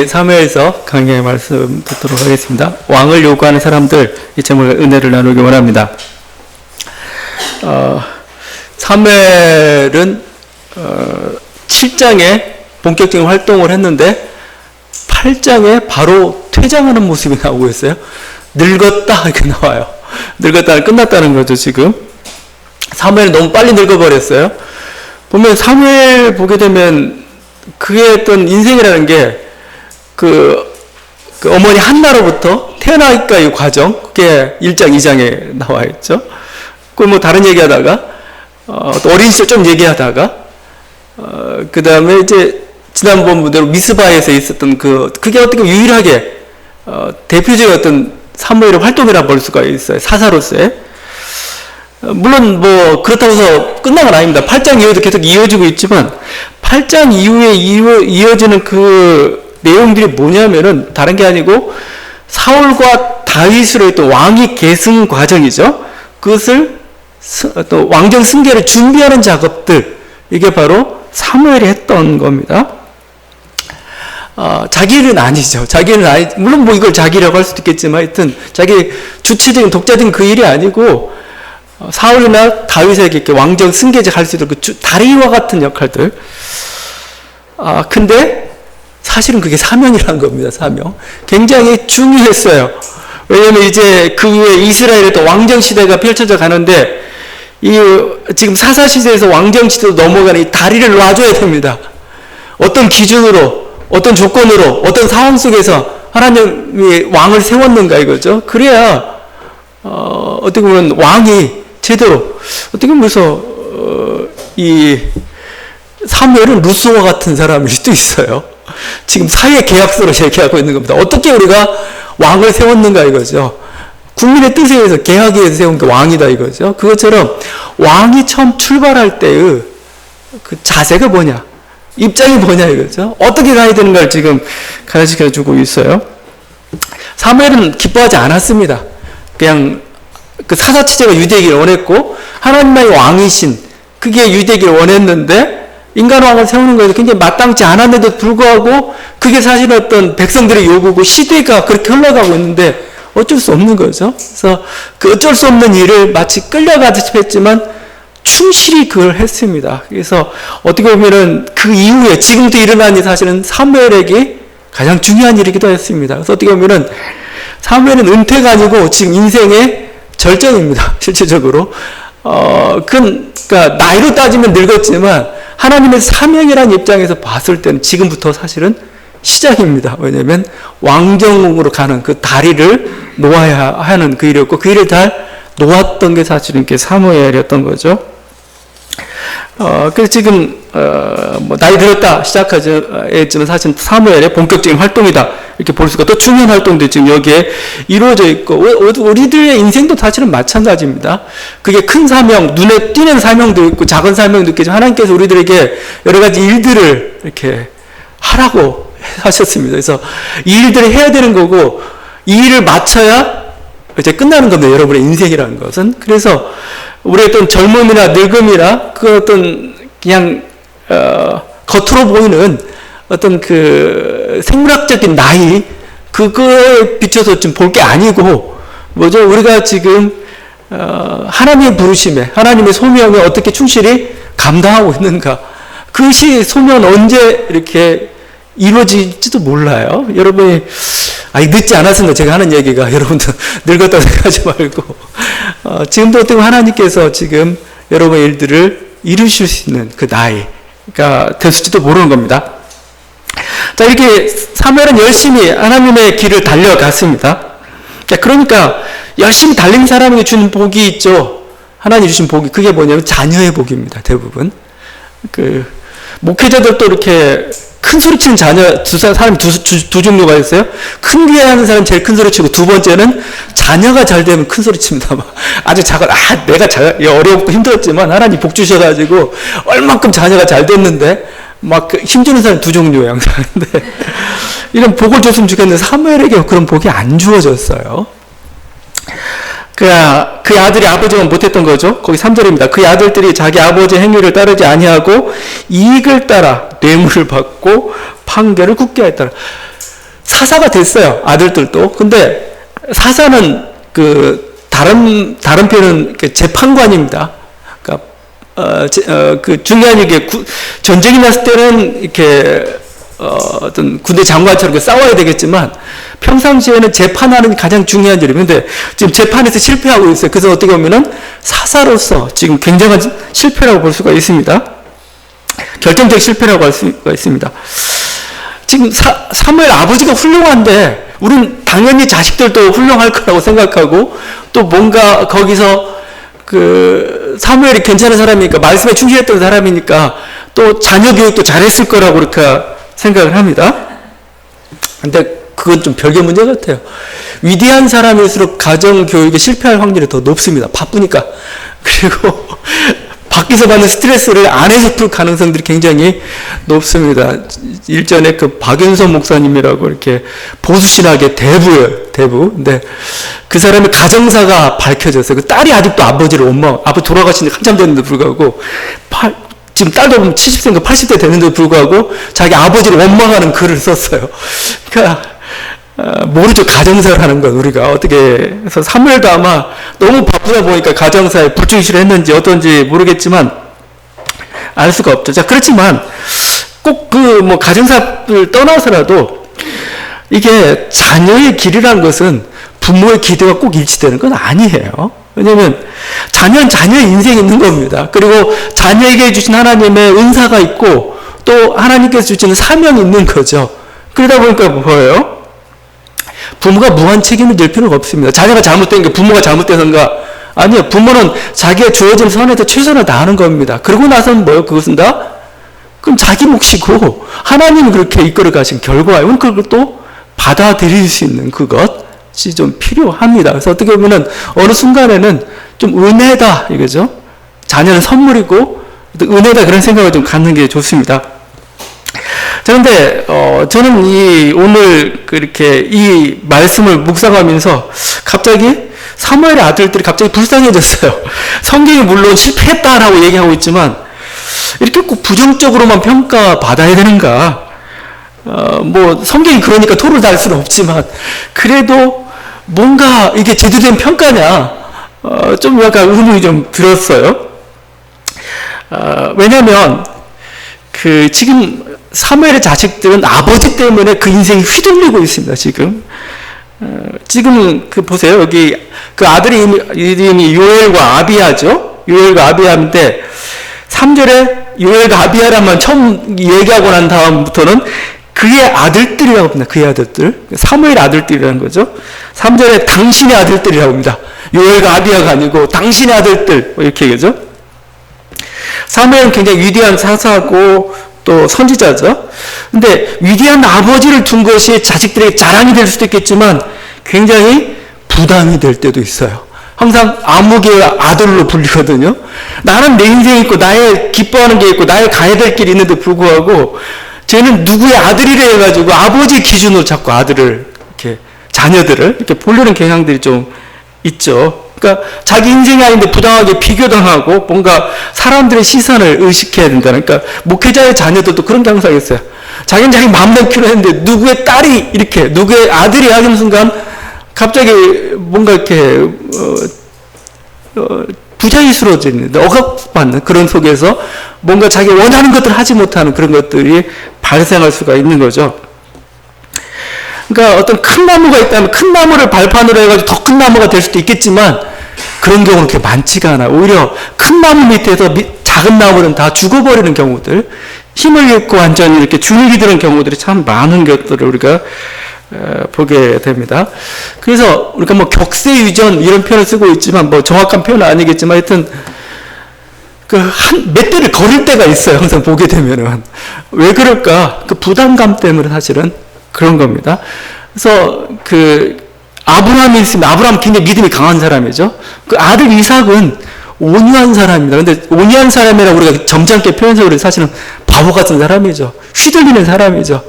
3회에서 강의 말씀 듣도록 하겠습니다. 왕을 요구하는 사람들, 이 제목의 은혜를 나누기 원합니다. 3회는 7장에 본격적인 활동을 했는데 8장에 바로 퇴장하는 모습이 나오고 있어요. 늙었다 이렇게 나와요. 늙었다 끝났다는 거죠. 지금 3회는 너무 빨리 늙어버렸어요. 보면 3회를 보게 되면 그의 어떤 인생이라는 게 그 어머니 한나로부터 태어나기까지 과정, 그게 1장, 2장에 나와 있죠. 그 뭐 다른 얘기하다가 또 어린 시절 좀 얘기하다가 그 다음에 이제 지난번 무대로 미스바에서 있었던 그게 어떻게 유일하게 대표적인 어떤 사무엘의 활동이라 볼 수가 있어요. 사사로서의. 물론 뭐 그렇다고 해서 끝난 건 아닙니다. 8장 이후에도 계속 이어지고 있지만 8장 이후에 이어지는 그 내용들이 뭐냐면은 다른 게 아니고 사울과 다윗으로 했던 왕위 계승 과정이죠. 그것을 또 왕정 승계를 준비하는 작업들, 이게 바로 사무엘이 했던 겁니다. 자기 일은 아니죠. 자기 일은 물론 뭐 이걸 자기 일이라고 할 수도 있겠지만 하여튼 자기 주체적인 독자적인 그 일이 아니고 사울이나 다윗에게 이렇게 왕정 승계직 할 수 있도록 그 다리와 같은 역할들. 근데 사실은 그게 사명이라는 겁니다. 사명. 굉장히 중요했어요. 왜냐면 이제 그 후에 이스라엘의 또 왕정 시대가 펼쳐져 가는데 지금 사사 시대에서 왕정 시대로 넘어가는 이 다리를 놔줘야 됩니다. 어떤 기준으로, 어떤 조건으로, 어떤 상황 속에서 하나님이 왕을 세웠는가 이거죠. 그래야 어떻게 보면 왕이 제대로 어떻게 보면서 이 사무엘은 루소와 같은 사람일 수도 있어요. 지금 사회 계약서로 얘기하고 있는 겁니다. 어떻게 우리가 왕을 세웠는가 이거죠. 국민의 뜻에 의해서 계약에 의해서 세운 게 왕이다 이거죠. 그것처럼 왕이 처음 출발할 때의 그 자세가 뭐냐, 입장이 뭐냐 이거죠. 어떻게 가야 되는가를 지금 가르쳐 주고 있어요. 사무엘은 기뻐하지 않았습니다. 그냥 그 사사체제가 유대이기를 원했고 하나님의 왕이신 그게 유대이기를 원했는데 인간왕을 세우는 것에 굉장히 마땅치 않았는데도 불구하고 그게 사실 어떤 백성들의 요구고 시대가 그렇게 흘러가고 있는데 어쩔 수 없는 거죠. 그래서 그 어쩔 수 없는 일을 마치 끌려가듯이 했지만 충실히 그걸 했습니다. 그래서 어떻게 보면은 그 이후에 지금도 일어난 일 사실은 사무엘에게 가장 중요한 일이기도 했습니다. 그래서 어떻게 보면은 사무엘은 은퇴가 아니고 지금 인생의 절정입니다. 실질적으로. 그러니까 나이로 따지면 늙었지만 하나님의 사명이라는 입장에서 봤을 때는 지금부터 사실은 시작입니다. 왜냐하면 왕정으로 가는 그 다리를 놓아야 하는 그 일이었고 그 일을 잘 놓았던 게 사실은 이렇게 사무엘이었던 거죠. 그래서 지금 뭐 나이 들었다 시작하지만 사실 사무엘의 본격적인 활동이다 이렇게 볼 수가, 또 중요한 활동도 지금 여기에 이루어져 있고 우리들의 인생도 사실은 마찬가지입니다. 그게 큰 사명, 눈에 띄는 사명도 있고 작은 사명도 있겠지만 하나님께서 우리들에게 여러 가지 일들을 이렇게 하라고 하셨습니다. 그래서 이 일들을 해야 되는 거고 이 일을 마쳐야 이제 끝나는 겁니다. 여러분의 인생이라는 것은. 그래서 우리의 어떤 젊음이나 늙음이나 그 어떤 그냥 겉으로 보이는 어떤 그 생물학적인 나이 그거에 비춰서 좀 볼 게 아니고 뭐죠? 우리가 지금 하나님의 부르심에 하나님의 소명에 어떻게 충실히 감당하고 있는가, 그것이 소명은 언제 이렇게 이루어질지도 몰라요. 여러분이 늦지 않았습니다. 제가 하는 얘기가 여러분들 늙었다고 생각하지 말고 지금도 어떻게 하나님께서 지금 여러분의 일들을 이루실 수 있는 그 나이가 됐을지도 모르는 겁니다. 자, 이렇게 사무엘은 열심히 하나님의 길을 달려갔습니다. 그러니까 열심히 달린 사람에게 주는 복이 있죠. 하나님 주신 복이, 그게 뭐냐면 자녀의 복입니다. 대부분 그 목회자들도 이렇게 큰 소리 치는 자녀, 사람이 두 종류가 있어요. 큰 귀에 하는 사람은 제일 큰 소리 치고, 두 번째는 자녀가 잘 되면 큰 소리 칩니다. 아주 내가 어렵고 힘들었지만 하나님 복 주셔가지고 얼만큼 자녀가 잘 됐는데 막 힘주는 사람 두 종류예요, 항상. 근데 이런 복을 줬으면 좋겠는데 사무엘에게 그런 복이 안 주어졌어요. 그 아들이 아버지만 못했던 거죠. 거기 3절입니다. 그 아들들이 자기 아버지의 행위를 따르지 아니하고 이익을 따라 뇌물을 받고 판결을 굳게 하였더라. 사사가 됐어요. 아들들도. 근데 사사는 다른 표현은 재판관입니다. 그러니까 중요한 이게 전쟁이 났을 때는 이렇게 어떤 군대 장관처럼 싸워야 되겠지만 평상시에는 재판하는 가장 중요한 일이에요. 근데 지금 재판에서 실패하고 있어요. 그래서 어떻게 보면은 사사로서 지금 굉장한 실패라고 볼 수가 있습니다. 결정적 실패라고 할 수가 있습니다. 지금 사무엘 아버지가 훌륭한데 우린 당연히 자식들도 훌륭할 거라고 생각하고 또 뭔가 거기서 사무엘이 괜찮은 사람이니까 말씀에 충실했던 사람이니까 또 자녀 교육도 잘했을 거라고 그렇게 생각을 합니다. 근데 그건 좀 별개 문제 같아요. 위대한 사람일수록 가정 교육에 실패할 확률이 더 높습니다. 바쁘니까. 그리고 밖에서 받는 스트레스를 안에서 풀 가능성들이 굉장히 높습니다. 일전에 박윤선 목사님이라고 이렇게 보수신학의 대부. 근데 그 사람의 가정사가 밝혀졌어요. 그 딸이 아직도 아버지를 아버지 돌아가신 지 한참 됐는데 불구하고, 지금 딸도 보면 70세인가 80세 됐는데 불구하고 자기 아버지를 원망하는 글을 썼어요. 그러니까, 모르죠. 가정사를 하는 건 우리가 어떻게 해서 사무엘도 아마 너무 바쁘다 보니까 가정사에 불충실을 했는지 어떤지 모르겠지만 알 수가 없죠. 자, 그렇지만 꼭 가정사를 떠나서라도 이게 자녀의 길이라는 것은 부모의 기대와 꼭 일치되는 건 아니에요. 왜냐하면 자녀는 자녀의 인생이 있는 겁니다. 그리고 자녀에게 주신 하나님의 은사가 있고 또 하나님께서 주시는 사명이 있는 거죠. 그러다 보니까 뭐예요? 부모가 무한 책임을 질 필요가 없습니다. 자녀가 잘못된 게 부모가 잘못돼서인가? 아니요. 부모는 자기가 주어진 선에서 최선을 다하는 겁니다. 그러고 나서는 뭐예요? 그것은 다? 그럼 자기 몫이고 하나님이 그렇게 이끌어 가신 결과예요. 그걸 또 받아들일 수 있는 그것이 좀 필요합니다. 그래서 어떻게 보면은 어느 순간에는 좀 은혜다 이거죠. 자녀는 선물이고 은혜다 그런 생각을 좀 갖는 게 좋습니다. 자, 근데, 저는 오늘 그렇게 이 말씀을 묵상하면서 갑자기 사무엘의 아들들이 갑자기 불쌍해졌어요. 성경이 물론 실패했다라고 얘기하고 있지만, 이렇게 꼭 부정적으로만 평가받아야 되는가? 성경이 그러니까 토를 달 수는 없지만, 그래도 뭔가 이게 제대로 된 평가냐? 좀 약간 의문이 좀 들었어요. 왜냐면, 지금, 사무엘의 자식들은 아버지 때문에 그 인생이 휘둘리고 있습니다, 지금. 지금 보세요. 여기 아들의 이름이 요엘과 아비야죠? 요엘과 아비야인데, 3절에 요엘과 아비야라만 처음 얘기하고 난 다음부터는 그의 아들들이라고 합니다. 그의 아들들. 사무엘의 아들들이라는 거죠. 3절에 당신의 아들들이라고 합니다. 요엘과 아비야가 아니고 당신의 아들들. 이렇게 얘기하죠. 사무엘은 굉장히 위대한 사사고, 또 선지자죠. 근데 위대한 아버지를 둔 것이 자식들에게 자랑이 될 수도 있겠지만 굉장히 부담이 될 때도 있어요. 항상 암흑의 아들로 불리거든요. 나는 내 인생이 있고 나의 기뻐하는 게 있고 나의 가야 될 길이 있는데 불구하고 쟤는 누구의 아들이래 해가지고 아버지 기준으로 자꾸 아들을 이렇게 자녀들을 이렇게 보려는 경향들이 좀 있죠. 그러니까 자기 인생이 아닌데 부당하게 비교당하고 뭔가 사람들의 시선을 의식해야 된다는. 그러니까 목회자의 자녀들도 그런 게 항상 있어요. 자기는 자기 마음대로 키워냈는데 누구의 딸이 이렇게 누구의 아들이 하는 순간 갑자기 뭔가 이렇게 부자유스러워지는 억압받는 그런 속에서 뭔가 자기 원하는 것들을 하지 못하는 그런 것들이 발생할 수가 있는 거죠. 그러니까 어떤 큰 나무가 있다면 큰 나무를 발판으로 해가지고 더 큰 나무가 될 수도 있겠지만 그런 경우는 그렇게 많지가 않아요. 오히려 큰 나무 밑에서 작은 나무는 다 죽어버리는 경우들, 힘을 잃고 완전히 이렇게 줄기 드는 경우들이 참 많은 것들을 우리가 보게 됩니다. 그래서 우리가 격세유전 이런 표현을 쓰고 있지만 정확한 표현은 아니겠지만 하여튼 몇 대를 거릴 때가 있어요. 항상 보게 되면은. 왜 그럴까? 부담감 때문에 사실은 그런 겁니다. 그래서 아브라함이 있습니다. 아브라함은 굉장히 믿음이 강한 사람이죠. 그 아들 이삭은 온유한 사람입니다. 근데 온유한 사람이라고 우리가 점잖게 표현해서 우리 사실은 바보 같은 사람이죠. 휘둘리는 사람이죠.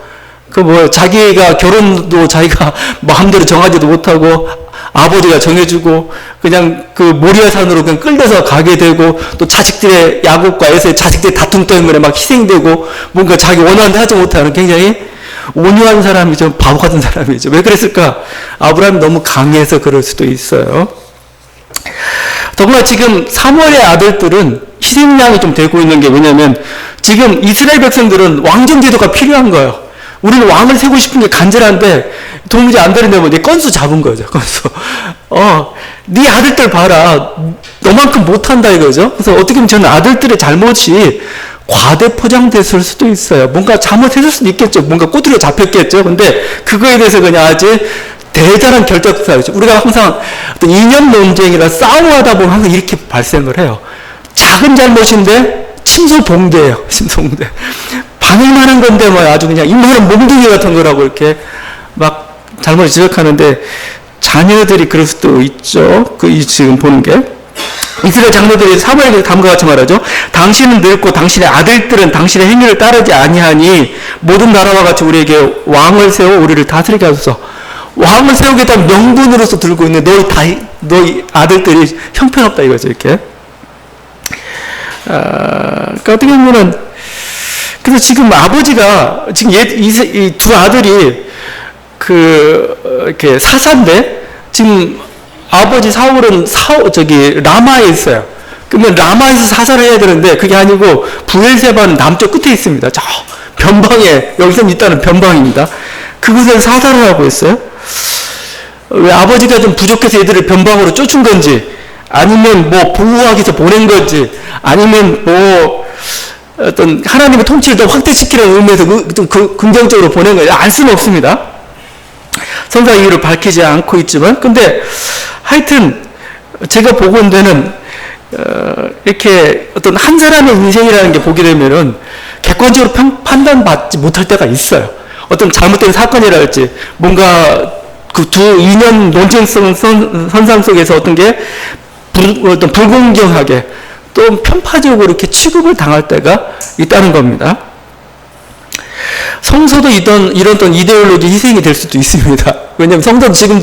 자기가 결혼도 자기가 마음대로 정하지도 못하고 아버지가 정해주고 그냥 모리아산으로 그냥 끌려서 가게 되고 또 자식들의 야곱과 에서의 자식들의 다툼 때문에 막 희생되고 뭔가 자기 원하는 데 하지 못하는 굉장히 온유한 사람이죠. 바보 같은 사람이죠. 왜 그랬을까? 아브라함이 너무 강해서 그럴 수도 있어요. 더구나 지금 사무엘의 아들들은 희생양이 좀 되고 있는 게 뭐냐면 지금 이스라엘 백성들은 왕정 제도가 필요한 거예요. 우리는 왕을 세우고 싶은 게 간절한데 도무지 안 되는데 뭐 내 건수 잡은 거죠. 건수. 네 아들들 봐라. 너만큼 못한다 이거죠. 그래서 어떻게 보면 저는 아들들의 잘못이 과대 포장됐을 수도 있어요. 뭔가 잘못했을 수도 있겠죠. 뭔가 꼬투리가 잡혔겠죠. 근데 그거에 대해서 그냥 아주 대단한 결정사였죠. 우리가 항상 어떤 이념 논쟁이나 싸움하다 보면 항상 이렇게 발생을 해요. 작은 잘못인데 침소봉대예요. 침소봉대. 방해만한 건데 뭐 아주 그냥 입만한 몽둥이 같은 거라고 이렇게 막 잘못 지적하는데 자녀들이 그럴 수도 있죠. 지금 보는 게. 이스라엘 장로들이 사무엘에게 다음과 같이 말하죠. 당신은 늙고 당신의 아들들은 당신의 행위를 따르지 아니하니 모든 나라와 같이 우리에게 왕을 세워 우리를 다스리게 하소서. 왕을 세우겠다는 명분으로서 들고 있는 너희 아들들이 형편없다 이거죠. 이렇게. 그러니까 어떻게 보면은 그래서 지금 아버지가 지금 이 두 아들이 이렇게 사사인데 지금 아버지 사울은 라마에 있어요. 그러면 라마에서 사사를 해야 되는데 그게 아니고 부엘세바는 남쪽 끝에 있습니다. 저 변방에 여기서 있다는 변방입니다. 그곳에서 사사를 하고 있어요. 왜 아버지가 좀 부족해서 애들을 변방으로 쫓은 건지 아니면 뭐 보호하기 위해서 보낸 건지 아니면 뭐 어떤 하나님의 통치를 더 확대시키는 의미에서 좀 긍정적으로 보낸 건지 알 수는 없습니다. 성경 이유를 밝히지 않고 있지만 근데 하여튼 제가 보건대는 이렇게 어떤 한 사람의 인생이라는 게 보게 되면은 객관적으로 판단받지 못할 때가 있어요. 어떤 잘못된 사건이랄지 뭔가 그 두 이념 논쟁성 선상 속에서 어떤 불공정하게 또 편파적으로 이렇게 취급을 당할 때가 있다는 겁니다. 성서도 이런 어떤 이데올로기 희생이 될 수도 있습니다. 왜냐하면 성서는 지금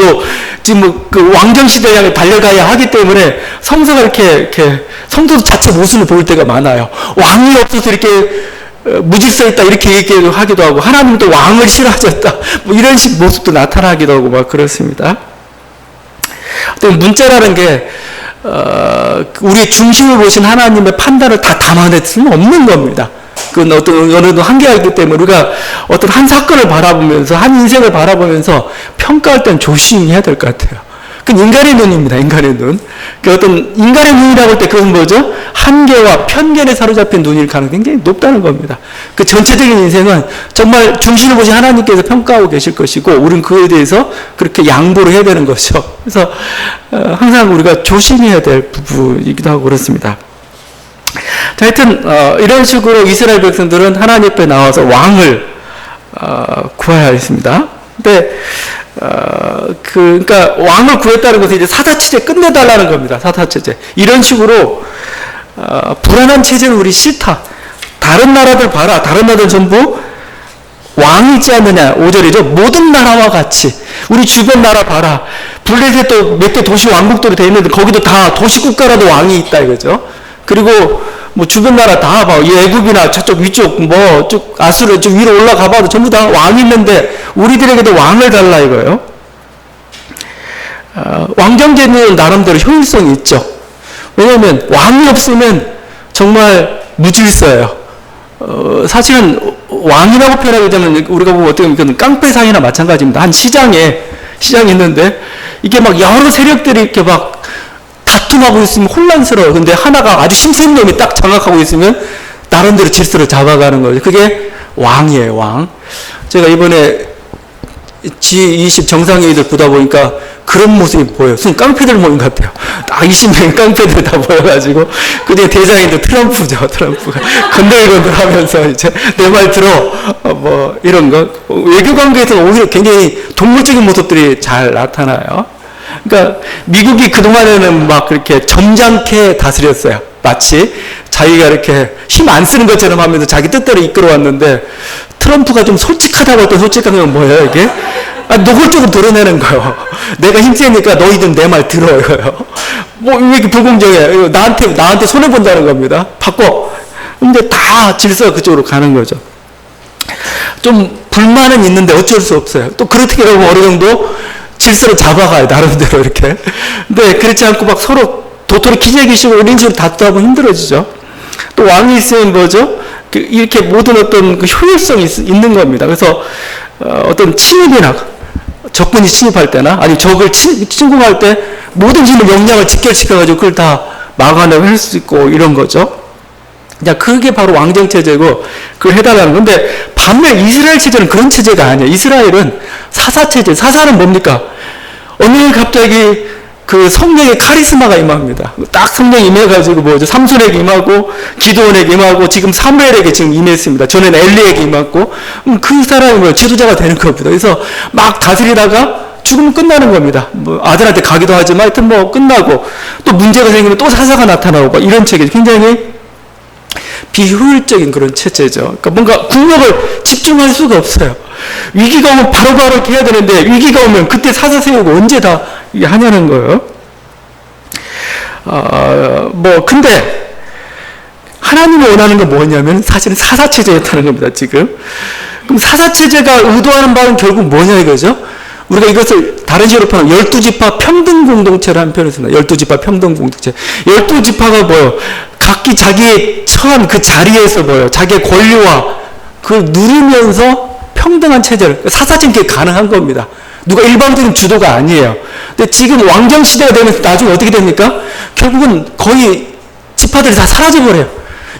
그 왕정 시대에 향해 달려가야 하기 때문에 성서가 이렇게 성도 자체 모습을 보일 때가 많아요. 왕이 없어서 이렇게 무질서했다 이렇게 얘기하기도 하고 하나님도 왕을 싫어하셨다 뭐 이런 식 모습도 나타나기도 하고 막 그렇습니다. 또 문자라는 게 우리의 중심을 보신 하나님의 판단을 다 담아낼 수는 없는 겁니다. 그건 어떤 어느 정도 한계가 있기 때문에 우리가 어떤 한 사건을 바라보면서 한 인생을 바라보면서 평가할 땐 조심해야 될 것 같아요. 그건 인간의 눈입니다. 인간의 눈. 그 어떤 인간의 눈이라고 할 때 그건 뭐죠? 한계와 편견에 사로잡힌 눈일 가능성이 굉장히 높다는 겁니다. 그 전체적인 인생은 정말 중심을 보신 하나님께서 평가하고 계실 것이고 우리는 그에 대해서 그렇게 양보를 해야 되는 것이죠. 그래서 항상 우리가 조심해야 될 부분이기도 하고 그렇습니다. 자, 하여튼 이런 식으로 이스라엘 백성들은 하나님 앞에 나와서 왕을 구해야 했습니다. 근데 그러니까 왕을 구했다는 것은 이제 사사체제 끝내달라는 겁니다. 사사체제. 이런 식으로 불안한 체제는 우리 싫다. 다른 나라들 봐라. 다른 나라들 전부 왕이 있지 않느냐. 5절이죠. 모든 나라와 같이 우리 주변 나라 봐라. 블레셋도 몇 개 도시 왕국들이 돼 있는데 거기도 다 도시국가라도 왕이 있다 이거죠. 그리고 뭐 주변 나라 다 봐. 애굽이나 저쪽 위쪽 뭐 쭉 아수르 쭉 위로 올라가 봐도 전부 다 왕이 있는데 우리들에게도 왕을 달라 이거예요. 왕정제는 나름대로 효율성이 있죠. 왜냐하면 왕이 없으면 정말 무질서예요. 사실은 왕이라고 표현하게 되면 우리가 보면 어떻게 보면 깡패상이나 마찬가지입니다. 한 시장이 있는데 이게 막 여러 세력들이 이렇게 막 다툼하고 있으면 혼란스러워요. 근데 하나가 아주 힘센 놈이 딱 장악하고 있으면 나름대로 질서를 잡아가는 거죠. 그게 왕이에요, 왕. 제가 이번에 G20 정상회의들 보다 보니까 그런 모습이 보여요. 순 깡패들 모임 같아요. 딱 20명의 깡패들 다 모여가지고 그중에 대장인데 트럼프죠. 트럼프가 건들건들 하면서 이제 내 말 들어 뭐 이런 거. 외교 관계에서는 오히려 굉장히 동물적인 모습들이 잘 나타나요. 그러니까 미국이 그동안에는 막 그렇게 점잖게 다스렸어요. 마치 자기가 이렇게 힘 안 쓰는 것처럼 하면서 자기 뜻대로 이끌어왔는데 트럼프가 좀 솔직하다고 했던 솔직한 건 뭐예요 이게? 노골적으로 드러내는 거예요. 내가 힘세니까 너희들 내 말 들어 이거예요. 뭐 왜 이렇게 불공정해? 나한테 손해 본다는 겁니다. 바꿔. 근데 다 질서가 그쪽으로 가는 거죠. 좀 불만은 있는데 어쩔 수 없어요. 또 그렇게 하고 어느 정도 질서를 잡아가요, 나름대로 이렇게. 근데 그렇지 않고 막 서로 도토리 기재기시고 이런 식으로 다투다 보면 힘들어지죠. 또 왕이 있으면 뭐죠? 이렇게 모든 어떤 그 효율성이 있는 겁니다. 그래서 어떤 침입이나 적군이 침입할 때나 아니 적을 침공할 때 모든 힘을 역량을 직결시켜가지고 그걸 다 막아내고 할 수 있고 이런 거죠. 자, 그게 바로 왕정 체제고 그걸 해달라는 건데 반면 이스라엘 체제는 그런 체제가 아니에요. 이스라엘은 사사 체제. 사사는 뭡니까? 어느 날 갑자기 그 성령의 카리스마가 임합니다. 딱 성령이 임해가지고 뭐죠? 삼손에게 임하고 기드온에게 임하고 지금 사무엘에게 지금 임했습니다. 전에는 엘리에게 임했고 그 사람이 뭐 지도자가 되는 겁니다. 그래서 막 다스리다가 죽으면 끝나는 겁니다. 뭐 아들한테 가기도 하지만 하여튼 뭐 끝나고 또 문제가 생기면 또 사사가 나타나고 막 이런 체계 굉장히 비효율적인 그런 체제죠. 그러니까 뭔가 국력을 집중할 수가 없어요. 위기가 오면 바로바로 이렇게 해야 되는데 위기가 오면 그때 사사 세우고 언제 다 이게 하냐는 거예요. 근데 하나님이 원하는 건 뭐냐면 사실은 사사 체제였다는 겁니다. 지금. 그럼 사사 체제가 의도하는 바는 결국 뭐냐 이거죠. 우리가 이것을 다른 식으로 표현하면 12지파 평등 공동체라는 표현을 씁니다. 12지파 평등 공동체. 12지파가 뭐예요? 각기 자기의 처한 그 자리에서 뭐예요? 자기의 권리와 그걸 누리면서 평등한 체제를, 사사진게 가능한 겁니다. 누가 일방적인 주도가 아니에요. 근데 지금 왕정 시대가 되면서 나중에 어떻게 됩니까? 결국은 거의 지파들이 다 사라져버려요.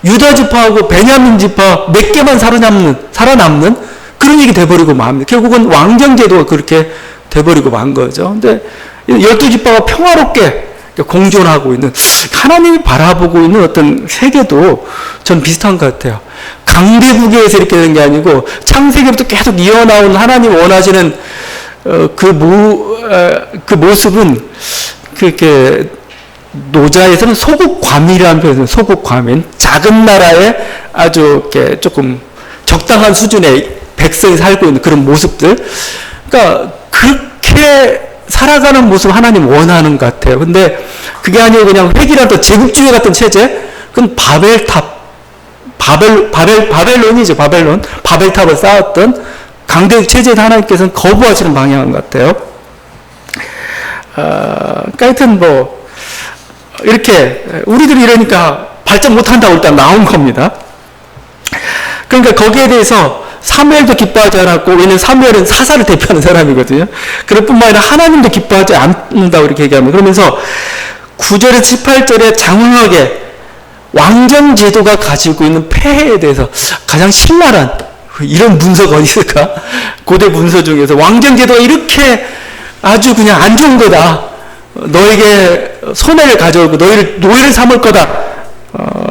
유다 지파하고 베냐민 지파 몇 개만 살아남는 그런 얘기 돼버리고 맙니다. 결국은 왕정 제도가 그렇게 돼버리고 만 거죠. 근데 12지파가 평화롭게 공존하고 있는 하나님이 바라보고 있는 어떤 세계도 전 비슷한 것 같아요. 강대국에서 이렇게 된 게 아니고 창세기부터 계속 이어나온 하나님 원하시는 그 모습은 그렇게 노자에서는 소국과민이라는 표현을 써요. 소국과민. 작은 나라에 아주 이렇게 조금 적당한 수준의 백성이 살고 있는 그런 모습들. 그러니까 그렇게 살아가는 모습 하나님 원하는 것 같아요. 근데 그게 아니고 그냥 획일화된 제국주의 같은 체제? 그건 바벨론이죠. 바벨탑을 쌓았던 강대국 체제에서 하나님께서는 거부하시는 방향인 것 같아요. 그러니까 하여튼 뭐 이렇게 우리들이 이러니까 발전 못한다고 일단 나온 겁니다. 그러니까 거기에 대해서 사무엘도 기뻐하지 않았고, 왜냐면 사무엘은 사사를 대표하는 사람이거든요. 그럴 뿐만 아니라 하나님도 기뻐하지 않는다고 이렇게 얘기합니다. 그러면서 9절에서 18절에 장황하게 왕정 제도가 가지고 있는 폐해에 대해서 가장 신랄한 이런 문서가 어디 있을까? 고대 문서 중에서 왕정 제도가 이렇게 아주 그냥 안 좋은 거다. 너에게 손해를 가져오고 너희를 노예를 삼을 거다.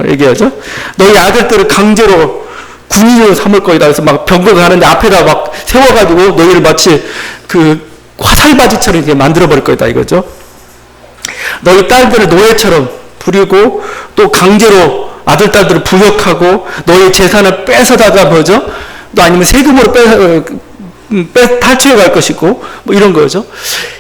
얘기하죠. 너희 아들들을 강제로 군인으로 삼을 거이다. 그래서 막 병거가 가는데 앞에다 막 세워가지고 너희를 마치 그 화살바지처럼 이렇게 만들어버릴 거이다. 이거죠. 너희 딸들을 노예처럼 부리고 또 강제로 아들, 딸들을 부역하고 너희 재산을 뺏어다가 뭐죠? 또 아니면 세금으로 탈취해 갈 것이고 뭐 이런 거죠.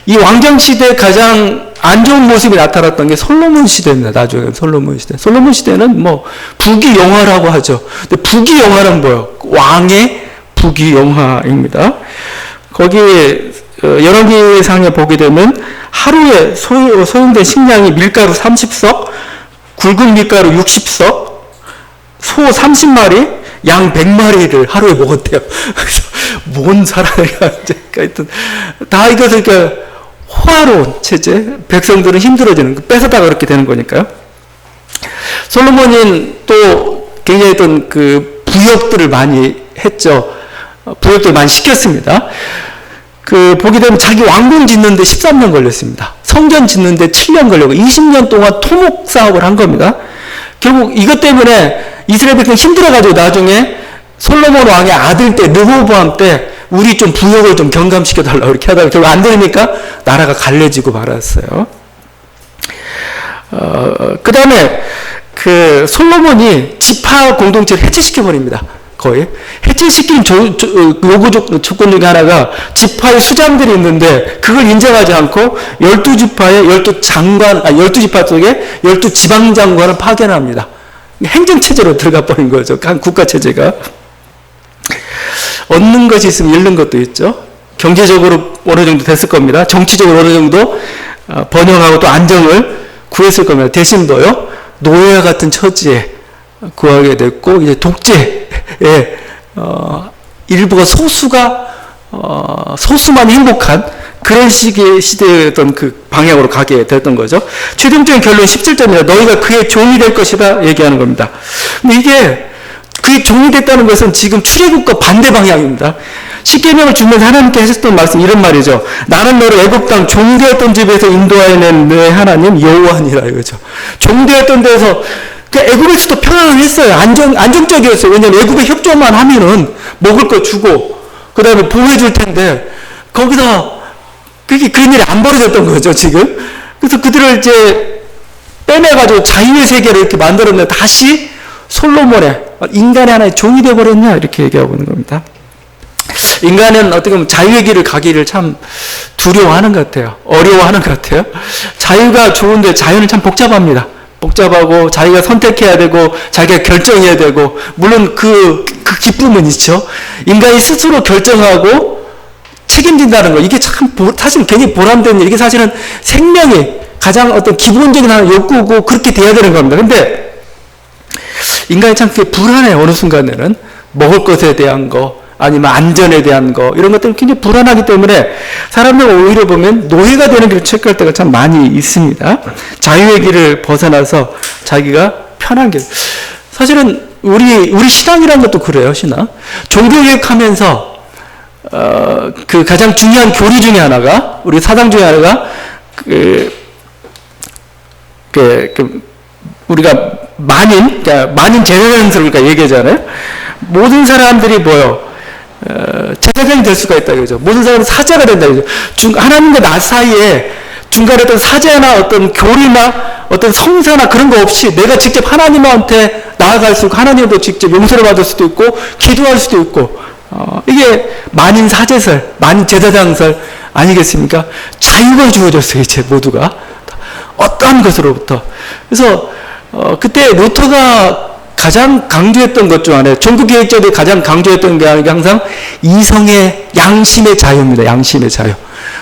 이 왕정 시대에 가장 안 좋은 모습이 나타났던 게 솔로몬 시대입니다. 나중에 솔로몬 시대. 솔로몬 시대는 뭐 부귀영화라고 하죠. 근데 부귀영화는 뭐예요? 왕의 부귀영화입니다. 거기 열왕기상에 보게 되면 하루에 소용된 식량이 밀가루 30석, 굵은 밀가루 60석, 소 30마리, 양 100마리를 하루에 먹었대요. 그래서 뭔 사람이야. 하여튼 다 이것을 호화로운 체제, 백성들은 힘들어지는, 뺏어다가 그렇게 되는 거니까요. 솔로몬은 또 굉장히 어떤 그 부역들을 많이 했죠. 부역들을 많이 시켰습니다. 보게 되면 자기 왕궁 짓는데 13년 걸렸습니다. 성전 짓는데 7년 걸렸고 20년 동안 토목 사업을 한 겁니다. 결국 이것 때문에 이스라엘 백성이 힘들어가지고 나중에 솔로몬 왕의 아들 때, 르호보암 때 우리 좀 부역을 좀 경감시켜달라고 이렇게 하다가 결국 안 되니까 나라가 갈라지고 말았어요. 그 다음에 솔로몬이 지파 공동체를 해체시켜버립니다. 거의. 해체시키는 요구 조건 중에 하나가 지파의 수장들이 있는데 그걸 인정하지 않고 12지파의 12지파 속에 12지방장관을 파견합니다. 행정체제로 들어가 버린 거죠. 국가체제가. 얻는 것이 있으면 잃는 것도 있죠. 경제적으로 어느 정도 됐을 겁니다. 정치적으로 어느 정도 번영하고 또 안정을 구했을 겁니다. 대신 뭐요? 노예와 같은 처지에 구하게 됐고, 이제 독재에, 일부가 소수만 행복한 그런 식의 시대의 어떤 그 방향으로 가게 됐던 거죠. 최종적인 결론 17절입니다. 너희가 그의 종이 될 것이다 얘기하는 겁니다. 근데 이게 그의 종이 됐다는 것은 지금 출애굽과 반대 방향입니다. 십계명을 주면서 하나님께 하셨던 말씀 이런 말이죠. 나는 너를 애굽 땅 종되었던 집에서 인도하여낸 너의 하나님 여호와니라 이거죠. 종되었던 데서 애굽에서도 평안을 했어요. 안정적이었어요. 왜냐하면 애굽에 협조만 하면은 먹을 거 주고 그 다음에 보호해 줄 텐데 거기서 그런 일이 안 벌어졌던 거죠, 지금. 그래서 그들을 이제 빼내가지고 자유의 세계를 이렇게 만들었는데 다시 솔로몬의 인간의 하나의 종이 되어버렸냐 이렇게 얘기하고 있는 겁니다. 인간은 어떻게 보면 자유의 길을 가기를 참 두려워하는 것 같아요. 어려워하는 것 같아요. 자유가 좋은데 자유는 참 복잡합니다. 복잡하고 자기가 선택해야 되고 자기가 결정해야 되고 물론 그 기쁨은 있죠. 인간이 스스로 결정하고 책임진다는 거 이게 참 사실 굉장히 보람된 일. 이게 사실은 생명의 가장 어떤 기본적인 하나의 욕구고 그렇게 돼야 되는 겁니다. 근데 인간이 참 그게 불안해요. 어느 순간에는 먹을 것에 대한 거 아니면 안전에 대한 거 이런 것들이 굉장히 불안하기 때문에 사람들은 오히려 보면 노예가 되는 길을 택할 때가 참 많이 있습니다. 자유의 길을 벗어나서 자기가 편한 길. 사실은 우리 신앙이라는 것도 그래요. 신앙. 종교개혁하면서 그 가장 중요한 교리 중에 하나가 우리 사상 중에 하나가 우리가 만인 제사장설 우리가 얘기하잖아요. 모든 사람들이 뭐요? 제사장이 될 수가 있다 그러죠. 모든 사람은 사제가 된다 그러죠. 하나님과 나 사이에 중간에 어떤 사제나 어떤 교리나 어떤 성사나 그런 거 없이 내가 직접 하나님한테 나아갈 수 있고 하나님도 직접 용서를 받을 수도 있고 기도할 수도 있고 이게 만인 사제설, 만인 제사장설 아니겠습니까? 자유가 주어졌어요. 이제 모두가 어떠한 것으로부터. 그래서 그때 루터가 가장 강조했던 것 중 하나, 종교개혁자들이 가장 강조했던 게 항상 이성의 양심의 자유입니다. 양심의 자유.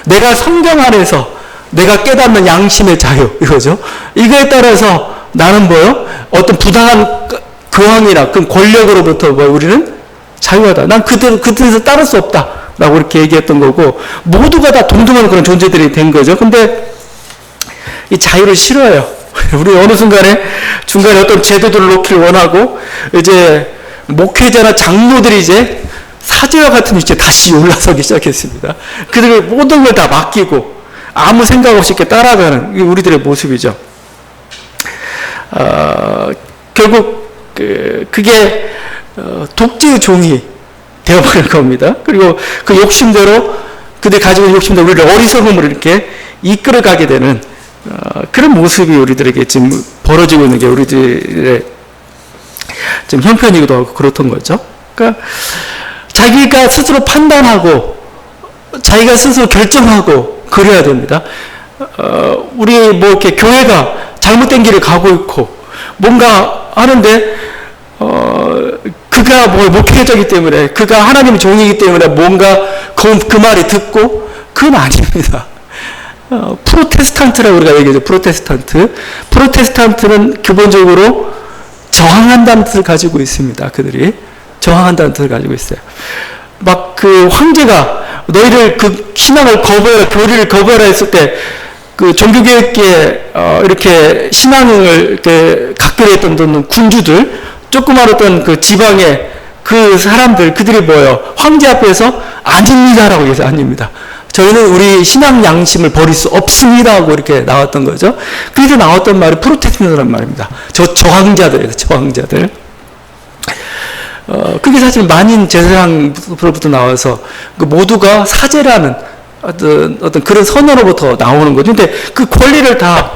내가 성경 안에서 내가 깨닫는 양심의 자유 이거죠. 이거에 따라서 나는 뭐요? 어떤 부당한 교황이나 그 권력으로부터 우리는 자유하다. 난 그 뜻에서 따를 수 없다. 라고 이렇게 얘기했던 거고 모두가 다 동등한 그런 존재들이 된 거죠. 근데 이 자유를 싫어해요. 우리 어느 순간에 중간에 어떤 제도들을 놓기를 원하고 이제 목회자나 장로들이 이제 사제와 같은 위치에 다시 올라서기 시작했습니다. 그들의 모든 걸 다 맡기고 아무 생각 없이 이렇게 따라가는 우리들의 모습이죠. 결국 그게 독재의 종이 되어버릴 겁니다. 그리고 그 욕심대로 그들 가지고 있는 욕심대로 우리를 어리석음으로 이렇게 이끌어가게 되는 그런 모습이 우리들에게 지금 벌어지고 있는 게 우리들의 좀 형편이기도 하고 그렇던 거죠. 그러니까 자기가 스스로 판단하고 자기가 스스로 결정하고 그래야 됩니다. 우리 뭐 이렇게 교회가 잘못된 길을 가고 있고 뭔가 하는데 그가 뭐 목회자이기 때문에 그가 하나님의 종이기 때문에 뭔가 그 말이 듣고 그건 아닙니다. 프로테스탄트라고 우리가 얘기하죠. 프로테스탄트는 기본적으로 저항한다는 뜻을 가지고 있습니다. 그들이 저항한다는 뜻을 가지고 있어요. 막 그 황제가 너희를 그 신앙을 거부해라, 교리를 거부해라 했을 때 그 종교개혁계에 이렇게 신앙을 이렇게 각별했던 군주들, 조그만 어떤 그 지방의 그 사람들, 그들이 뭐예요? 황제 앞에서 아닙니다라고 얘기해서 아닙니다. 저희는 우리 신앙 양심을 버릴 수 없습니다 하고 이렇게 나왔던 거죠. 그래서 나왔던 말이 프로테스탄트란 말입니다. 저항자들이에요. 저항자들. 그게 사실 만인 제사장으로부터 나와서 그 모두가 사제라는 어떤 그런 선언으로부터 나오는 거죠. 근데 그 권리를 다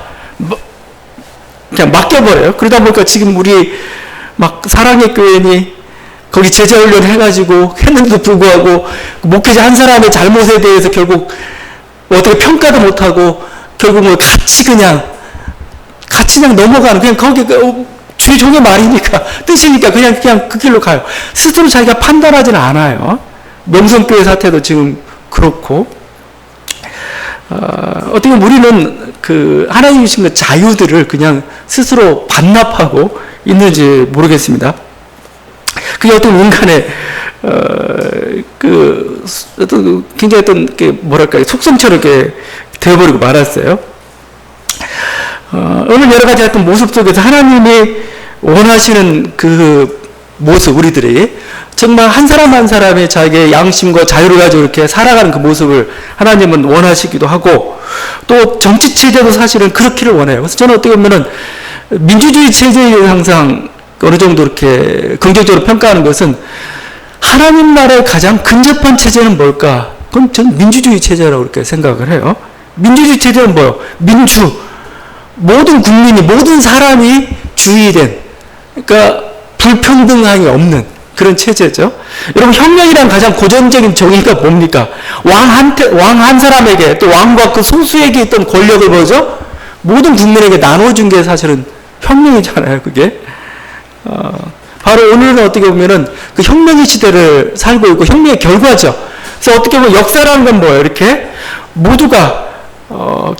그냥 맡겨버려요. 그러다 보니까 지금 우리 막 사랑의 교회니 거기 제자훈련 해가지고 했는데도 불구하고 목회자 한 사람의 잘못에 대해서 결국 어떻게 평가도 못하고 결국 뭐 같이 그냥 넘어가는 그냥 거기 주의 종의 말이니까 뜻이니까 그냥 그 길로 가요. 스스로 자기가 판단하지는 않아요. 명성교회 사태도 지금 그렇고, 어떻게 보면 우리는 그 하나님이 주신 그 자유들을 그냥 스스로 반납하고 있는지 모르겠습니다. 그게 어떤 인간의 어떤 굉장히 어떤 게 뭐랄까 속성처럼 이렇게 되어버리고 말았어요. 오늘 여러 가지 어떤 모습 속에서 하나님이 원하시는 그 모습, 우리들이 정말 한 사람 한 사람의 자기의 양심과 자유를 가지고 이렇게 살아가는 그 모습을 하나님은 원하시기도 하고, 또 정치 체제도 사실은 그렇기를 원해요. 그래서 저는 어떻게 보면은 민주주의 체제에 항상 어느 정도 이렇게 긍정적으로 평가하는 것은, 하나님 나라의 가장 근접한 체제는 뭘까? 그럼 저는 민주주의 체제라고 이렇게 생각을 해요. 민주주의 체제는 뭐예요? 민주. 모든 국민이, 모든 사람이 주의된, 그러니까 불평등함이 없는 그런 체제죠. 여러분, 혁명이란 가장 고전적인 정의가 뭡니까? 왕 한 사람에게, 또 왕과 그 소수에게 있던 권력을 뭐죠? 모든 국민에게 나눠준 게 사실은 혁명이잖아요, 그게. 바로 오늘은 어떻게 보면은 그 혁명의 시대를 살고 있고, 혁명의 결과죠. 그래서 어떻게 보면 역사라는 건 뭐예요? 이렇게 모두가,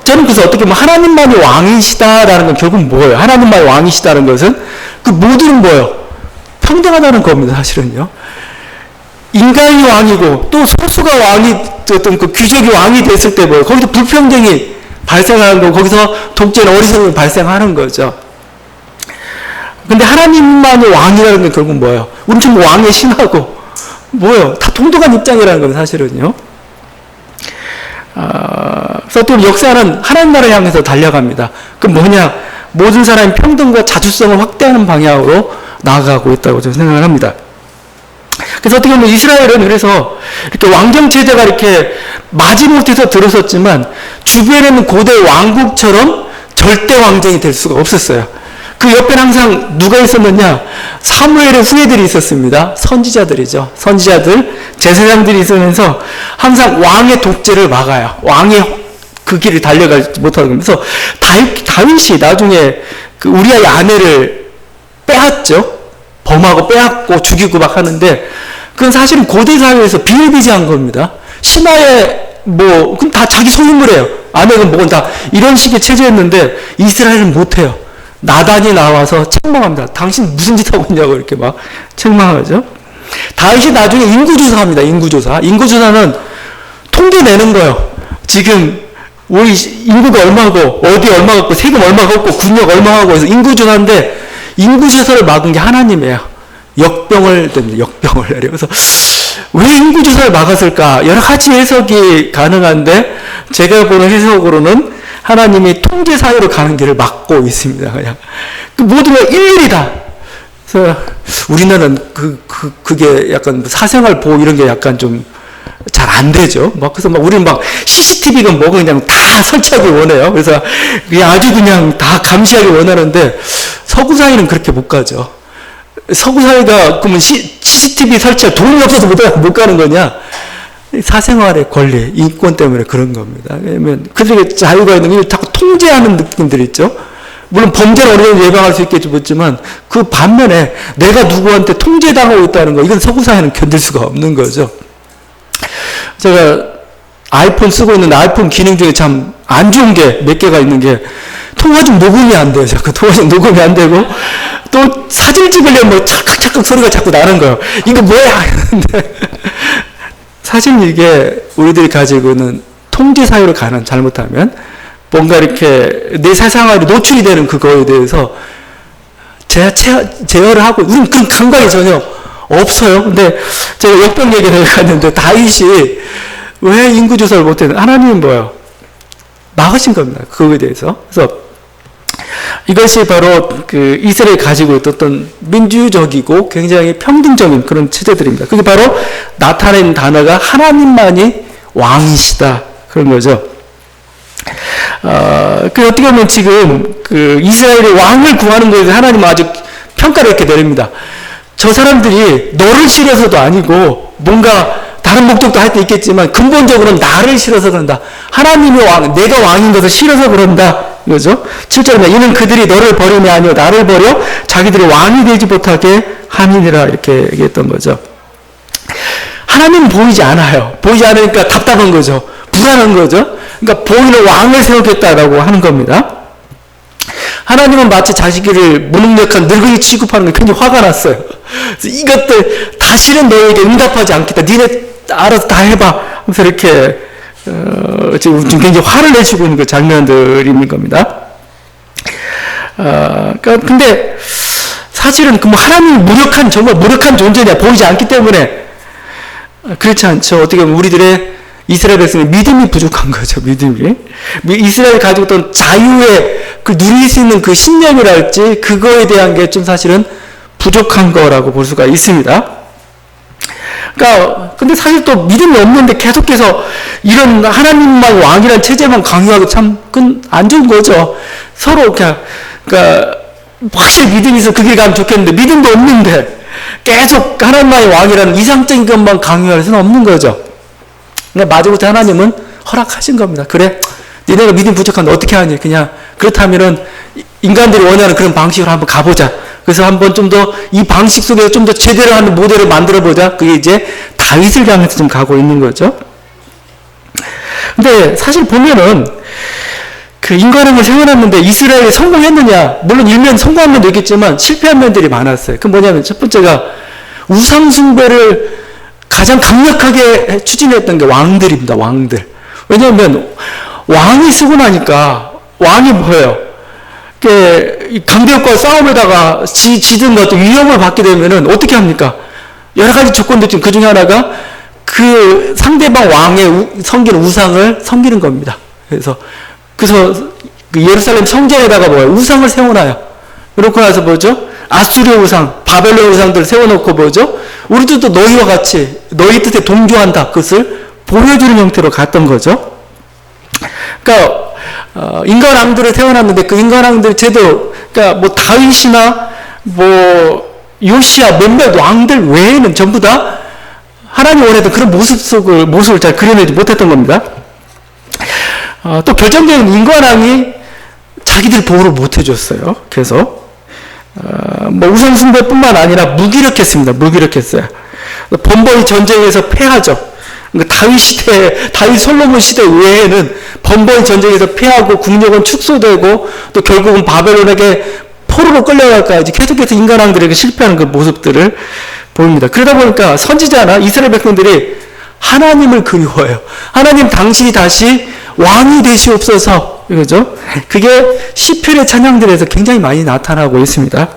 저는 그래서 어떻게 보면 하나님만이 왕이시다라는 건 결국 뭐예요? 하나님만이 왕이시다는 것은 그 모두는 뭐예요? 평등하다는 겁니다, 사실은요. 인간이 왕이고 또 소수가 왕이, 어떤 그 귀족이 왕이 됐을 때 뭐예요? 거기서 불평등이 발생하는 거고, 거기서 독재나 어리석음이 발생하는 거죠. 근데 하나님만이 왕이라는 건 결국 뭐예요? 우리는 지금 왕에 신하고, 뭐예요? 다 동등한 입장이라는 건 사실은요. 그래서 또 역사는 하나님 나라를 향해서 달려갑니다. 그 뭐냐? 모든 사람이 평등과 자주성을 확대하는 방향으로 나아가고 있다고 저는 생각을 합니다. 그래서 어떻게 보면 이스라엘은 그래서 이렇게 왕정체제가 이렇게 마지못해서 들어섰지만, 주변에는 고대 왕국처럼 절대 왕정이 될 수가 없었어요. 그 옆에 항상 누가 있었느냐? 사무엘의 후예들이 있었습니다. 선지자들이죠. 선지자들, 제사장들이 있으면서 항상 왕의 독재를 막아요. 왕의 그 길을 달려가지 못하게 하면서, 다윗이 나중에 그 우리아의 아내를 빼앗죠. 범하고 빼앗고 죽이고 막 하는데, 그건 사실은 고대 사회에서 비일비재한 겁니다. 신하의 그럼 다 자기 소유물이에요. 아내는 뭐건 다 이런 식의 체제였는데, 이스라엘은 못해요. 나단이 나와서 책망합니다. 당신 무슨 짓 하고 있냐고 이렇게 막 책망하죠. 다윗이 나중에 인구조사합니다. 인구조사는 통계 내는 거예요. 지금 우리 인구가 얼마고, 어디 얼마 갖고, 세금 얼마 갖고, 군력 얼마 하고 해서 인구조사인데, 인구조사를 막은 게 하나님이에요. 역병을 됩니다. 역병을. 그래서 왜 인구조사를 막았을까? 여러 가지 해석이 가능한데, 제가 보는 해석으로는 하나님이 통제사회로 가는 길을 막고 있습니다. 그냥. 그 모든 게 일일이 다. 그래서 우리나라는 그게 약간 사생활 보호 이런 게 약간 좀 잘 안 되죠. 그래서 우리는 CCTV가 그냥 다 설치하기 원해요. 그래서 그냥 아주 그냥 다 감시하기 원하는데, 서구 사회는 그렇게 못 가죠. 서구 사회가 그러면 CCTV 설치할 돈이 없어서 못 가는 거냐? 사생활의 권리, 인권 때문에 그런 겁니다. 왜냐면 그들에게 자유가 있는 게 자꾸 통제하는 느낌들 있죠. 물론 범죄를 어느 정도 예방할 수 있겠지만, 그 반면에 내가 누구한테 통제당하고 있다는 거, 이건 서구 사회는 견딜 수가 없는 거죠. 제가 아이폰 쓰고 있는데, 아이폰 기능 중에 참 안 좋은 게 몇 개가 있는 게, 통화 중 녹음이 안 돼요. 자꾸 통화 중 녹음이 안 되고, 또 사진 찍으려면 찰칵찰칵 소리가 자꾸 나는 거예요. 이거 뭐야? 하는데 사실 이게 우리들이 가지고 있는 통제 사회로 가는, 잘못하면 뭔가 이렇게 내 사생활이 노출이 되는 그거에 대해서 제어를 하고, 우리는 그런 감각이 전혀 없어요. 근데 제가 역병 얘기를 해갔는데, 다윗이 왜 인구조사를 못했는, 하나님은 뭐예요? 막으신 겁니다. 그거에 대해서. 그래서 이것이 바로 그 이스라엘이 가지고 있었던 민주적이고 굉장히 평등적인 그런 체제들입니다. 그게 바로 나타낸 단어가 하나님만이 왕이시다. 그런 거죠. 그 어떻게 보면 지금 그 이스라엘의 왕을 구하는 것에 하나님은 아주 평가를 이렇게 내립니다. 저 사람들이 너를 싫어서도 아니고, 뭔가 다른 목적도 할 때 있겠지만, 근본적으로는 나를 싫어서 그런다. 하나님이 내가 왕인 것을 싫어서 그런다. 이거죠. 7절에 이는 그들이 너를 버림이 아니요 나를 버려 자기들이 왕이 되지 못하게 함이니라, 이렇게 얘기했던 거죠. 하나님은 보이지 않아요. 보이지 않으니까 답답한 거죠. 불안한 거죠. 그러니까 보이는 왕을 세우겠다라고 하는 겁니다. 하나님은 마치 자기를 무능력한 늙은이 취급하는 게 굉장히 화가 났어요. 그래서 이것들 다시는 너에게 응답하지 않겠다. 니네 알아서 다 해봐. 하면서 이렇게 지금 굉장히 화를 내시고 있는 그 장면들이 있는 겁니다. 근데 사실은 그 뭐 하나님이 무력한, 정말 무력한 존재냐, 보이지 않기 때문에 그렇지 않죠. 어떻게 보면 우리들의 이스라엘 백성의 믿음이 부족한 거죠. 믿음이. 이스라엘이 가지고 있던 자유의 그 누릴 수 있는 그 신념이랄지 그거에 대한 게 좀 사실은 부족한 거라고 볼 수가 있습니다. 그러니까 근데 사실 또 믿음이 없는데 계속해서 이런 하나님만 왕이라는 체제만 강요하고 참 그건 안 좋은 거죠. 서로 그러니까 확실히 믿음이 있어 그 길 가면 좋겠는데 믿음도 없는데 계속 하나님만의 왕이라는 이상적인 것만 강요할 수는 없는 거죠. 그러니까 마지못해 하나님은 허락하신 겁니다. 그래, 니네가 믿음 부족한데 어떻게 하니? 그냥 그렇다면은 인간들이 원하는 그런 방식으로 한번 가보자. 그래서 한번 좀 더 이 방식 속에서 좀 더 제대로 하는 모델을 만들어보자. 그게 이제 다윗을 향해서 좀 가고 있는 거죠. 근데 사실 보면은 그 인간왕을 세워놨는데 이스라엘이 성공했느냐? 물론 일면 성공한 면도 있겠지만 실패한 면들이 많았어요. 그 뭐냐면 첫 번째가 우상숭배를 가장 강력하게 추진했던 게 왕들입니다. 왕들. 왜냐하면 왕이 쓰고 나니까 왕이 뭐예요? 강대국과 싸움에다가 지든 어떤 위협을 받게 되면은 어떻게 합니까? 여러 가지 조건들 중 그 중에 하나가 그 상대방 왕의 섬기는 우상을 섬기는 겁니다. 그래서 그 예루살렘 성전에다가 뭐예요? 우상을 세워놔요. 그렇고 나서 뭐죠? 아수르 우상, 바벨론 우상들을 세워놓고 뭐죠? 우리들도 너희와 같이 너희 뜻에 동조한다. 그것을 보여주는 형태로 갔던 거죠. 그러니까 인간왕들을 세워놨는데 그 인간왕들이 제대로 그러니까 뭐 다윗이나 뭐 요시야 몇몇 왕들 외에는 전부 다 하나님 원했던 그런 모습을 잘 그려내지 못했던 겁니다. 또 결정적인 인간왕이 자기들 보호를 못 해줬어요. 그래서 뭐 우상숭배뿐만 아니라 무기력했습니다. 무기력했어요. 번번이 전쟁에서 패하죠. 그러니까 다윗 솔로몬 시대 외에는 번번이 전쟁에서 패하고 국력은 축소되고 또 결국은 바벨론에게 포로로 끌려갈까지 계속해서 인간왕들에게 실패하는 그 모습들을 보입니다. 그러다 보니까 선지자나 이스라엘 백성들이 하나님을 그리워해요. 하나님 당신이 다시 왕이 되시옵소서. 이거죠. 그게 시편의 찬양들에서 굉장히 많이 나타나고 있습니다.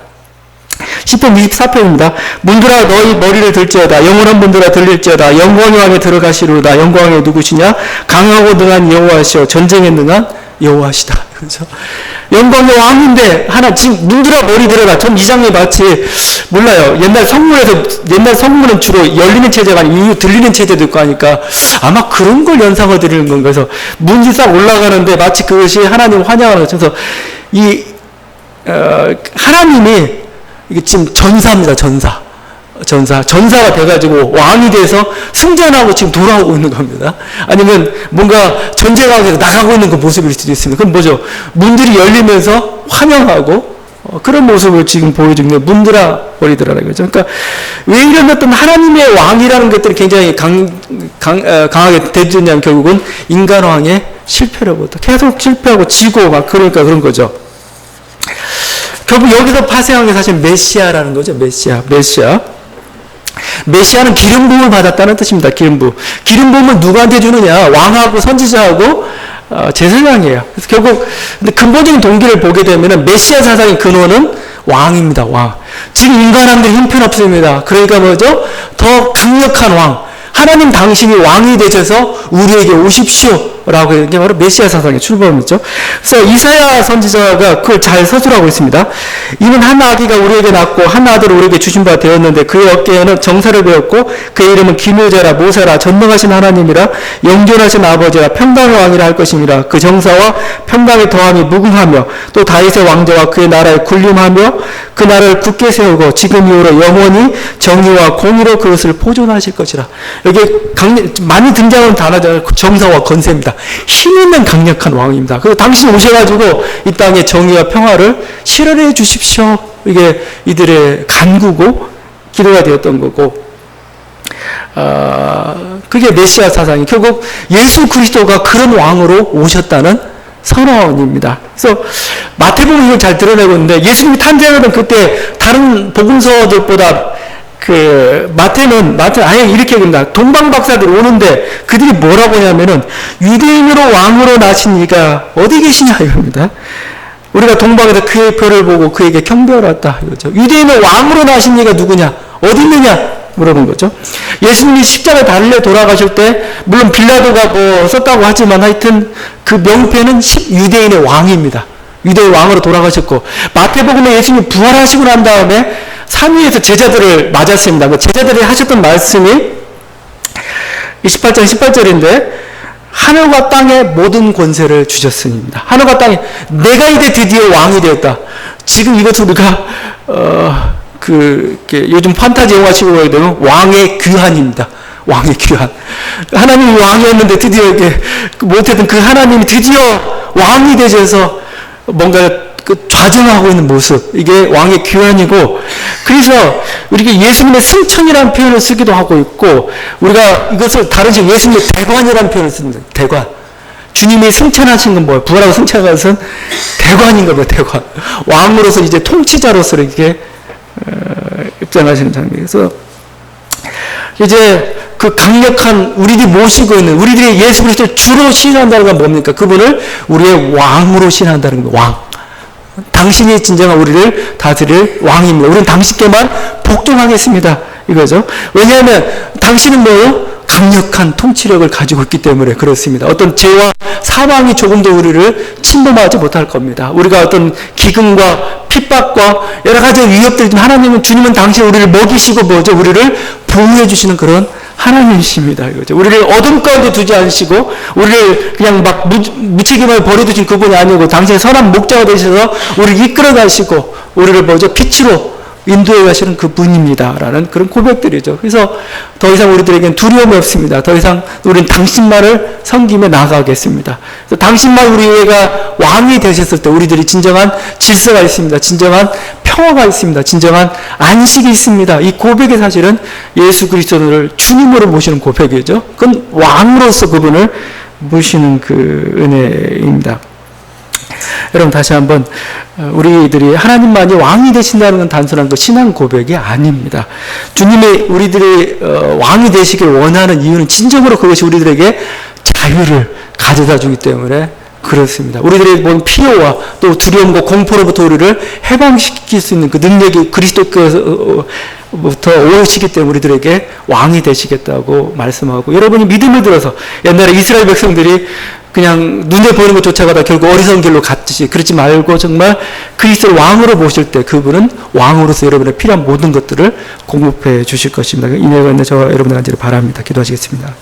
시편 24편입니다. 문들아 너희 머리를 들지어다. 영원한 문들아 들릴지어다. 영광의 왕에 들어가시로다. 영광의 누구시냐? 강하고 능한 여호와시오. 전쟁에 능한 여호와시다. 그렇죠? 영광의 왕인데 지금 문들아 머리 들어라. 전 이 장면이 마치 몰라요. 옛날 성문은 주로 열리는 체제가 아니고 들리는 체제도 있고 하니까 아마 그런 걸 연상을 드리는 건가. 그래서 문이 싹 올라가는데 마치 그것이 하나님 환영하는 것처럼 하나님이 이게 지금 전사입니다. 전사가 돼가지고 왕이 돼서 승전하고 지금 돌아오고 있는 겁니다. 아니면 뭔가 전쟁하고 나가고 있는 그 모습일 수도 있습니다. 그럼 뭐죠? 문들이 열리면서 환영하고 그런 모습을 지금 보여주는 게 문들아 머리들아라는 거죠. 그러니까 왜 이런 어떤 하나님의 왕이라는 것들이 굉장히 강하게 되느냐면 결국은 인간왕의 실패로부터 계속 실패하고 지고 막 그러니까 그런 거죠. 결국 여기서 파생한 게 사실 메시아라는 거죠. 메시아는 기름 부음을 받았다는 뜻입니다. 기름 부음을 누구한테 주느냐? 왕하고 선지자하고 제사장이에요. 그래서 결국 근데 근본적인 동기를 보게 되면은 메시아 사상의 근원은 왕입니다. 왕. 지금 인간왕들이 형편없습니다. 그러니까 뭐죠? 더 강력한 왕. 하나님 당신이 왕이 되셔서 우리에게 오십시오라고 하는 게 바로 메시아 사상의 출범이죠. 그래서 이사야 선지자가 그걸 잘 서술하고 있습니다. 이는 한 아기가 우리에게 낳고 한 아들을 우리에게 주신 바 되었는데 그의 어깨에는 정사를 배웠고 그의 이름은 기묘자라 모세라 전능하신 하나님이라 영존하신 아버지라 평강의 왕이라 할 것입니다. 그 정사와 평강의 더함이 무궁하며 또 다윗의 왕자와 그의 나라에 군림하며 그 나라를 굳게 세우고 지금 이후로 영원히 정의와 공의로 그것을 보존하실 것이라. 여기 많이 등장하는 단어잖아요. 정사와 건세입니다. 힘있는 강력한 왕입니다. 그래서 당신 오셔가지고 이 땅에 정의와 평화를 실현해 주십시오. 이게 이들의 간구고 기도가 되었던 거고 그게 메시아 사상이 결국 예수 그리스도가 그런 왕으로 오셨다는 선언입니다. 그래서 마태복음이 이걸 잘 드러내고 있는데 예수님이 탄생하던 그때 다른 복음서들보다 마태는 아예 이렇게 얘기합니다. 동방박사들이 오는데 그들이 뭐라고 하냐면은 유대인으로 왕으로 나신 이가 어디 계시냐 이겁니다. 우리가 동방에서 그의 별을 보고 그에게 경배하러 왔다 이거죠. 유대인은 왕으로 나신 이가 누구냐? 어디 있느냐? 물어본 거죠. 예수님이 십자가에 달려 돌아가실 때 물론 빌라도가 뭐 썼다고 하지만 하여튼 그 명패는 유대인의 왕입니다. 유대의 왕으로 돌아가셨고 마태복음에 예수님이 부활하시고 난 다음에 산 위에서 제자들을 맞았습니다. 그 제자들이 하셨던 말씀이 28장 18절인데 하늘과 땅의 모든 권세를 주셨습니다. 하늘과 땅에 내가 이제 드디어 왕이 되었다. 지금 이것을 우리가 요즘 판타지 영화식으로 보게 되면 왕의 귀환입니다. 왕의 귀환. 하나님이 왕이었는데 드디어 못했던 그 하나님이 드디어 왕이 되셔서 뭔가 좌정하고 있는 모습. 이게 왕의 귀환이고, 그래서 우리가 예수님의 승천이라는 표현을 쓰기도 하고 있고, 우리가 이것을 다른 식으로 예수님의 대관이라는 표현을 씁니다. 대관. 주님이 승천하신 건 뭐예요? 부활하고 승천한 것은 대관인 겁니다. 대관. 왕으로서 이제 통치자로서 이렇게 입장하시는 장면에서 이제 그 강력한 우리들이 모시고 있는 우리들이 예수 그리스도를 주로 신앙한다는 건 뭡니까? 그분을 우리의 왕으로 신앙한다는 겁니다. 왕. 당신이 진정한 우리를 다스릴 왕입니다. 우리는 당신께만 복종하겠습니다. 이거죠. 왜냐하면 당신은 뭐예요? 강력한 통치력을 가지고 있기 때문에 그렇습니다. 어떤 죄와 사망이 조금도 우리를 침범하지 못할 겁니다. 우리가 어떤 기근과 핍박과 여러 가지 위협들, 하나님은, 주님은 당신 우리를 먹이시고 뭐죠? 우리를 보호해 주시는 그런 하나님이십니다. 이거죠. 우리를 어둠 가운데 두지 않으시고 우리를 그냥 막 무책임하게 버려두신 그분이 아니고 당신의 선한 목자가 되셔서 우리를 이끌어 가시고 우리를 뭐죠? 빛으로 인도해 가시는 그분입니다라는 그런 고백들이죠. 그래서 더 이상 우리들에게는 두려움이 없습니다. 더 이상 우리는 당신만을 섬기며 나아가겠습니다. 그래서 당신만 우리가 왕이 되셨을 때 우리들이 진정한 질서가 있습니다. 진정한 평화가 있습니다. 진정한 안식이 있습니다. 이 고백이 사실은 예수 그리스도를 주님으로 모시는 고백이죠. 그건 왕으로서 그분을 모시는 그 은혜입니다. 여러분 다시 한번 우리들이 하나님만이 왕이 되신다는 건 단순한 그 신앙 고백이 아닙니다. 주님이 우리들이 왕이 되시길 원하는 이유는 진정으로 그것이 우리들에게 자유를 가져다 주기 때문에 그렇습니다. 우리들의 뭔 필요와 또 두려움과 공포로부터 우리를 해방시킬 수 있는 그 능력이 그리스도께서부터 오시기 때문에 우리들에게 왕이 되시겠다고 말씀하고, 여러분이 믿음을 들어서 옛날에 이스라엘 백성들이 그냥 눈에 보이는 것조차가 다 결국 어리석은 길로 갔듯이 그러지 말고 정말 그리스도를 왕으로 모실 때 그분은 왕으로서 여러분의 필요한 모든 것들을 공급해 주실 것입니다. 인내가 있는 저와 여러분들 간절히 바랍니다. 기도하시겠습니다.